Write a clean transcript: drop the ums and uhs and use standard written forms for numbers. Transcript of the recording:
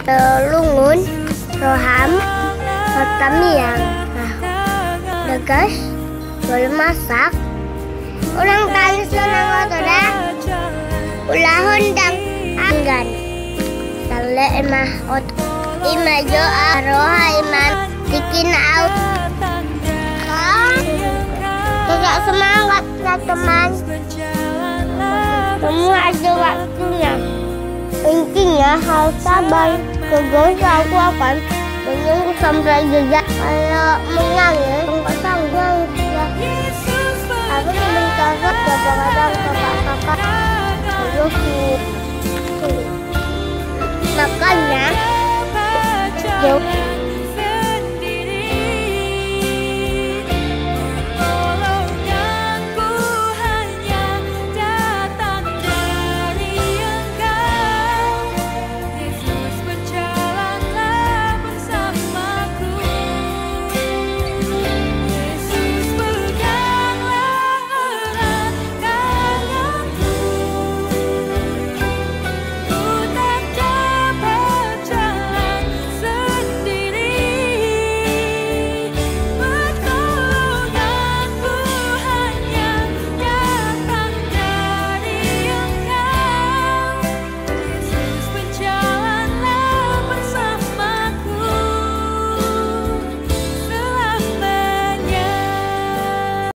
Lungun, Roham, Tamiang. Nah, Degas, boleh masak. Ulang talis lanang otoda. Ulahon dang anggan. Tale emah ot. Imajo aroha iman bikin out. Tidak semangat ya teman. Semua ada waktunya. Intinya harus sabar. Kegosa aku akan menunggu sampai jejak. Kalau menangis, enggak sanggup ya. Aku meminta kadang-kadang kakak-kakak. Makanya jauh